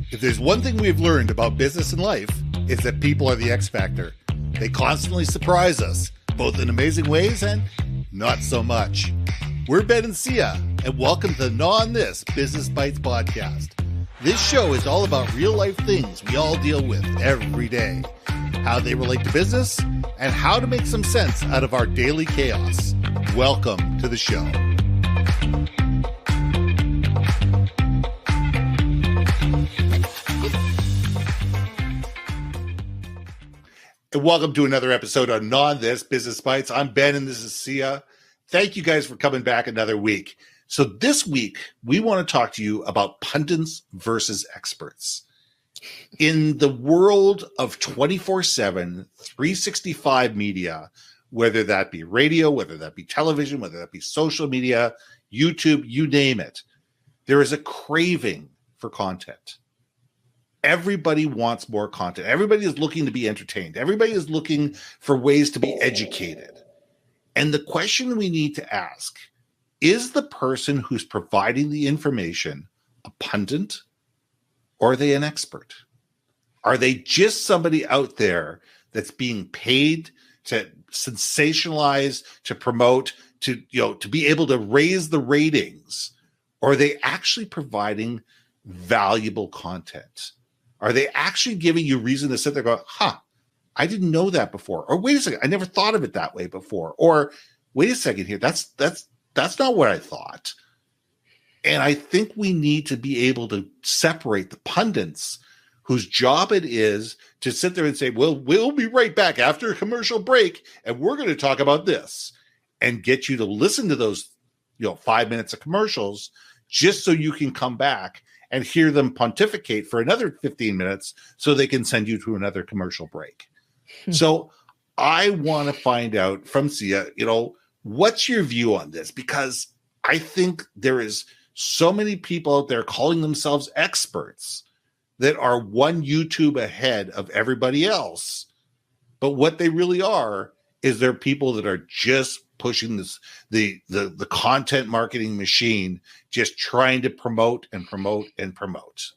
If there's one thing we've learned about business and life, it's that people are the X factor. They constantly surprise us, both in amazing ways and not so much. We're Ben and Syya, and welcome to the GNAW On This Business Bites podcast. This show is all about real-life things we all deal with every day, how they relate to business, and how to make some sense out of our daily chaos. Welcome to the show. And welcome to another episode on GNAW On This Business Bites. I'm Ben and this is Syya. Thank you guys for coming back another week. So this week, we want to talk to you about pundits versus experts. In the world of 24/7, 365 media, whether that be radio, whether that be television, whether that be social media, YouTube, you name it, there is a craving for content. Everybody wants more content. Everybody is looking to be entertained. Everybody is looking for ways to be educated. And the question we need to ask, is the person who's providing the information a pundit or are they an expert? Are they just somebody out there that's being paid to sensationalize, to promote, to be able to raise the ratings? Or are they actually providing valuable content? Are they actually giving you reason to sit there and go, I didn't know that before. Or wait a second, I never thought of it that way before. Or wait a second here, that's not what I thought. And I think we need to be able to separate the pundits whose job it is to sit there and say, well, we'll be right back after a commercial break, and we're going to talk about this, and get you to listen to those 5 minutes of commercials just so you can come back and hear them pontificate for another 15 minutes so they can send you to another commercial break. So I want to find out from Syya, what's your view on this? Because I think there is so many people out there calling themselves experts that are one YouTube ahead of everybody else. But what they really are is they're people that are just pushing this the content marketing machine, just trying to promote and promote and promote.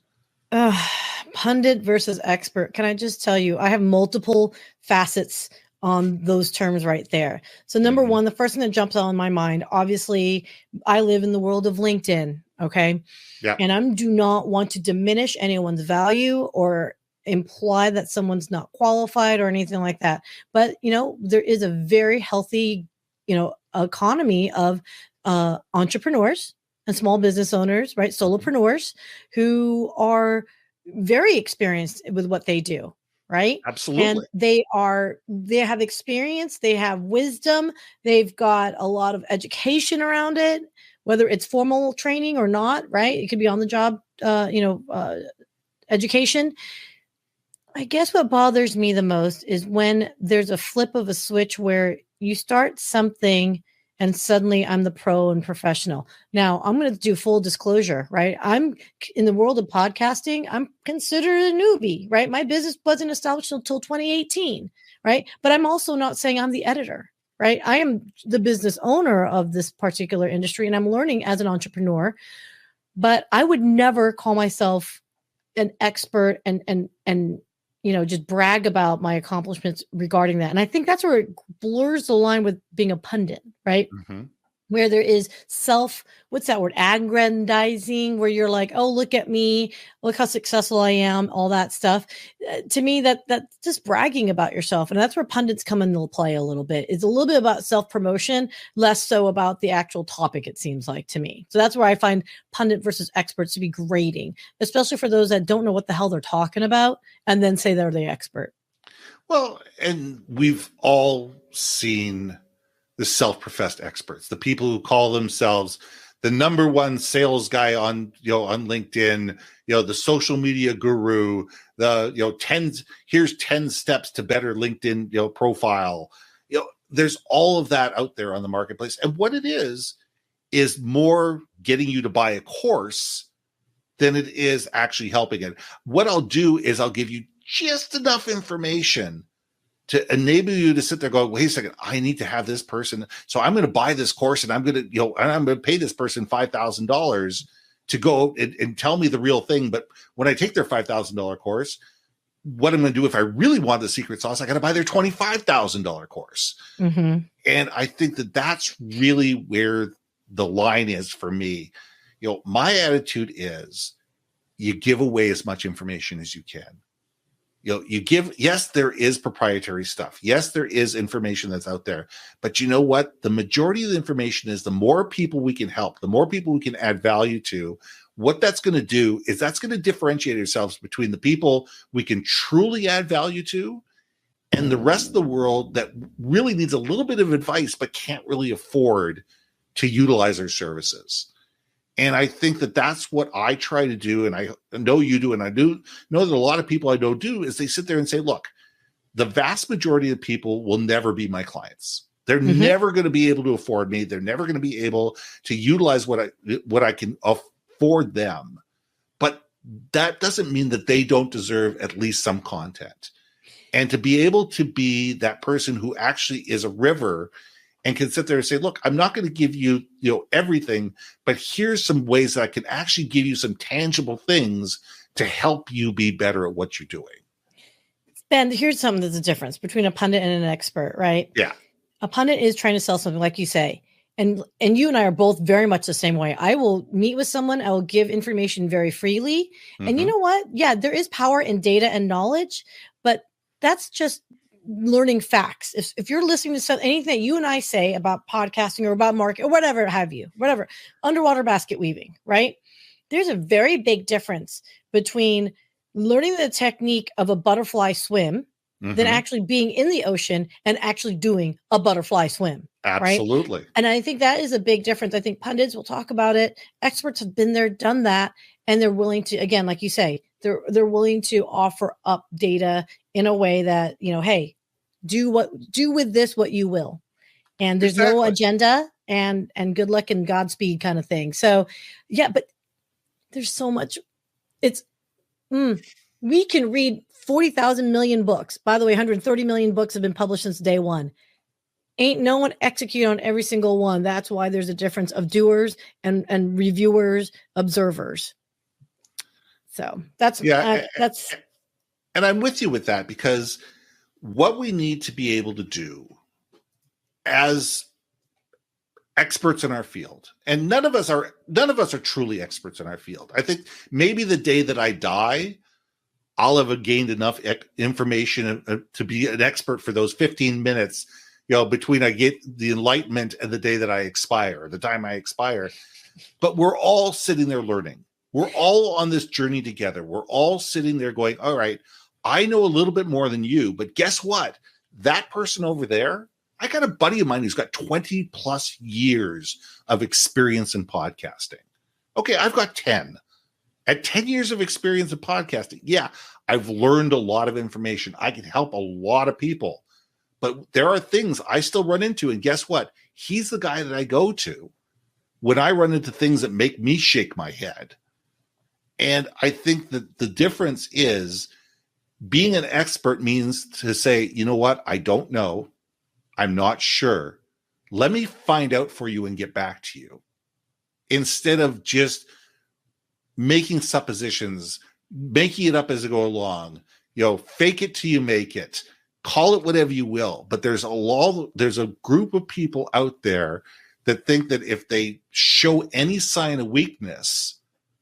Pundit versus expert. Can I just tell you, I have multiple facets on those terms right there. So number one, the first thing that jumps out in my mind, obviously, I live in the world of LinkedIn. Okay. Yeah. And I do not want to diminish anyone's value or imply that someone's not qualified or anything like that. But, there is a very healthy, economy of entrepreneurs and small business owners, right? Solopreneurs who are very experienced with what they do, right? Absolutely. And they have experience, they have wisdom, they've got a lot of education around it, whether it's formal training or not, right? It could be on the job, education. I guess what bothers me the most is when there's a flip of a switch where you start something and suddenly I'm the pro and professional. Now, I'm going to do full disclosure, right? I'm in the world of podcasting. I'm considered a newbie, right? My business wasn't established until 2018, right? But I'm also not saying I'm the editor, right? I am the business owner of this particular industry and I'm learning as an entrepreneur, but I would never call myself an expert and just brag about my accomplishments regarding that. And I think that's where it blurs the line with being a pundit, right? Mm-hmm. Where there is aggrandizing, where you're like, oh, look at me, look how successful I am, all that stuff. To me, that's just bragging about yourself. And that's where pundits come into play a little bit. It's a little bit about self-promotion, less so about the actual topic, it seems like to me. So that's where I find pundit versus experts to be grating, especially for those that don't know what the hell they're talking about and then say they're the expert. Well, and we've all seen the self-professed experts, the people who call themselves the number one sales guy on LinkedIn, the social media guru, here's 10 steps to better LinkedIn, profile. There's all of that out there on the marketplace. And what it is more getting you to buy a course than it is actually helping it. What I'll do is I'll give you just enough information to enable you to sit there going, wait a second, I need to have this person. So I'm going to buy this course and I'm going to, and I'm going to pay this person $5,000 to go and tell me the real thing. But when I take their $5,000 course, what I'm going to do if I really want the secret sauce, I got to buy their $25,000 course. Mm-hmm. And I think that that's really where the line is for me. My attitude is you give away as much information as you can. You give, yes, there is proprietary stuff. Yes, there is information that's out there. But you know what? The majority of the information is the more people we can help, the more people we can add value to. What that's going to do is that's going to differentiate ourselves between the people we can truly add value to and the rest of the world that really needs a little bit of advice but can't really afford to utilize our services. And I think that that's what I try to do, and I know you do, and I do know that a lot of people I know do, is they sit there and say, look, the vast majority of people will never be my clients. They're never going to be able to afford me. They're never going to be able to utilize what I can afford them. But that doesn't mean that they don't deserve at least some content. And to be able to be that person who actually is a river and can sit there and say, look, I'm not going to give you, everything, but here's some ways that I can actually give you some tangible things to help you be better at what you're doing. Ben, here's something that's a difference between a pundit and an expert, right? Yeah. A pundit is trying to sell something, like you say. And you and I are both very much the same way. I will meet with someone. I will give information very freely. Mm-hmm. And you know what? Yeah, there is power in data and knowledge, but that's just learning facts. If you're listening to anything that you and I say about podcasting or about market or whatever underwater basket weaving, right? There's a very big difference between learning the technique of a butterfly swim than actually being in the ocean and actually doing a butterfly swim. Absolutely. Right? And I think that is a big difference. I think pundits will talk about it. Experts have been there, done that, and they're willing to, again, like you say, they're willing to offer up data in a way that, hey, do with this what you will. And there's no agenda and good luck and Godspeed kind of thing. So yeah, but there's so much. We can read 40,000 million books. By the way, 130 million books have been published since day one. Ain't no one execute on every single one. That's why there's a difference of doers and reviewers, observers. So that's. And I'm with you with that, because what we need to be able to do as experts in our field, and none of us are truly experts in our field. I think maybe the day that I die, I'll have gained enough information to be an expert for those 15 minutes, between I get the enlightenment and the day that I expire, the time I expire. But we're all sitting there learning. We're all on this journey together. We're all sitting there going, all right, I know a little bit more than you, but guess what? That person over there, I got a buddy of mine who's got 20 plus years of experience in podcasting. Okay, I've got 10. At 10 years of experience in podcasting, yeah, I've learned a lot of information. I can help a lot of people. But there are things I still run into, and guess what? He's the guy that I go to when I run into things that make me shake my head. And I think that the difference is being an expert means to say, you know what? I don't know. I'm not sure. Let me find out for you and get back to you. Instead of just making suppositions, making it up as I go along, fake it till you make it, call it whatever you will. But there's a group of people out there that think that if they show any sign of weakness,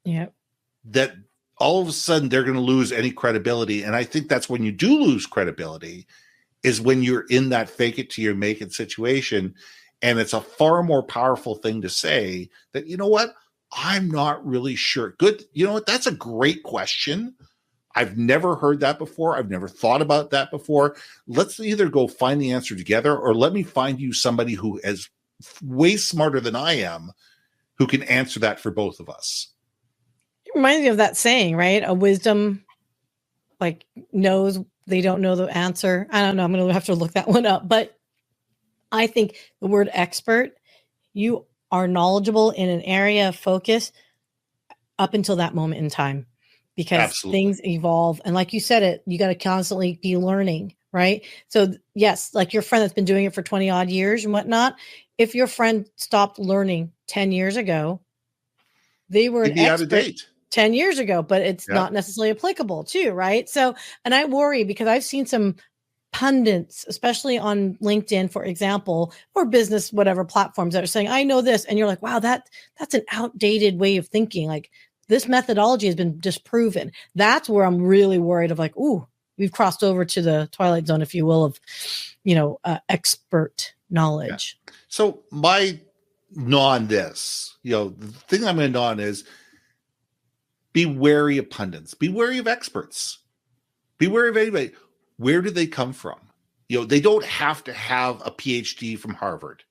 that all of a sudden they're going to lose any credibility. And I think that's when you do lose credibility, is when you're in that fake it till you make it situation. And it's a far more powerful thing to say that, you know what? I'm not really sure. Good. You know what? That's a great question. I've never heard that before. I've never thought about that before. Let's either go find the answer together, or let me find you somebody who is way smarter than I am, who can answer that for both of us. It reminds me of that saying, right? A wisdom knows they don't know the answer. I don't know. I'm going to have to look that one up. But I think the word expert, you are knowledgeable in an area of focus up until that moment in time, because things evolve. And like you said, you got to constantly be learning, right? So yes, like your friend that's been doing it for 20 odd years and whatnot, if your friend stopped learning 10 years ago, they were an Maybe out of expert date. 10 years ago, but it's not necessarily applicable too, right? So, and I worry because I've seen some pundits, especially on LinkedIn, for example, or business, whatever platforms that are saying, I know this. And you're like, wow, that's an outdated way of thinking. Like this methodology has been disproven. That's where I'm really worried of like, ooh, we've crossed over to the twilight zone, if you will, of, expert knowledge. Yeah. So my gnaw on this, the thing I'm going to gnaw on is be wary of pundits, be wary of experts, be wary of anybody. Where do they come from? They don't have to have a PhD from Harvard.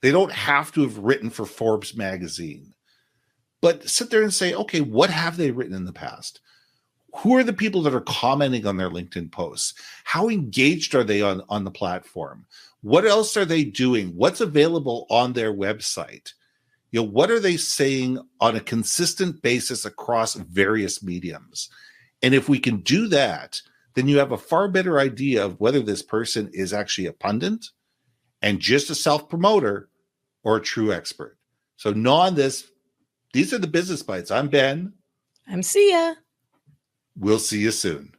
They don't have to have written for Forbes magazine. But sit there and say, okay, what have they written in the past? Who are the people that are commenting on their LinkedIn posts? How engaged are they on the platform? What else are they doing? What's available on their website? What are they saying on a consistent basis across various mediums? And if we can do that, then you have a far better idea of whether this person is actually a pundit and just a self-promoter or a true expert. So gnaw on this. These are the Business Bites. I'm Ben. I'm Syya. We'll see you soon.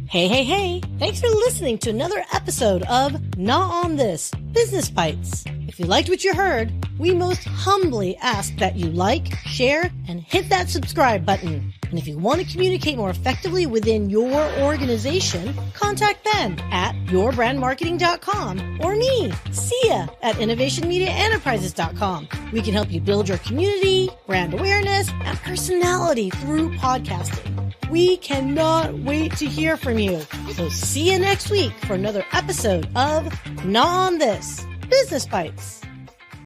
Hey. Thanks for listening to another episode of GNAW On This, Business Bites. If you liked what you heard, we most humbly ask that you like, share, and hit that subscribe button. And if you want to communicate more effectively within your organization, contact Ben at yourbrandmarketing.com or me, Syya, at innovationmediaenterprises.com. We can help you build your community, brand awareness, and personality through podcasting. We cannot wait to hear from you. So see you next week for another episode of GNAW On This, Business Bites.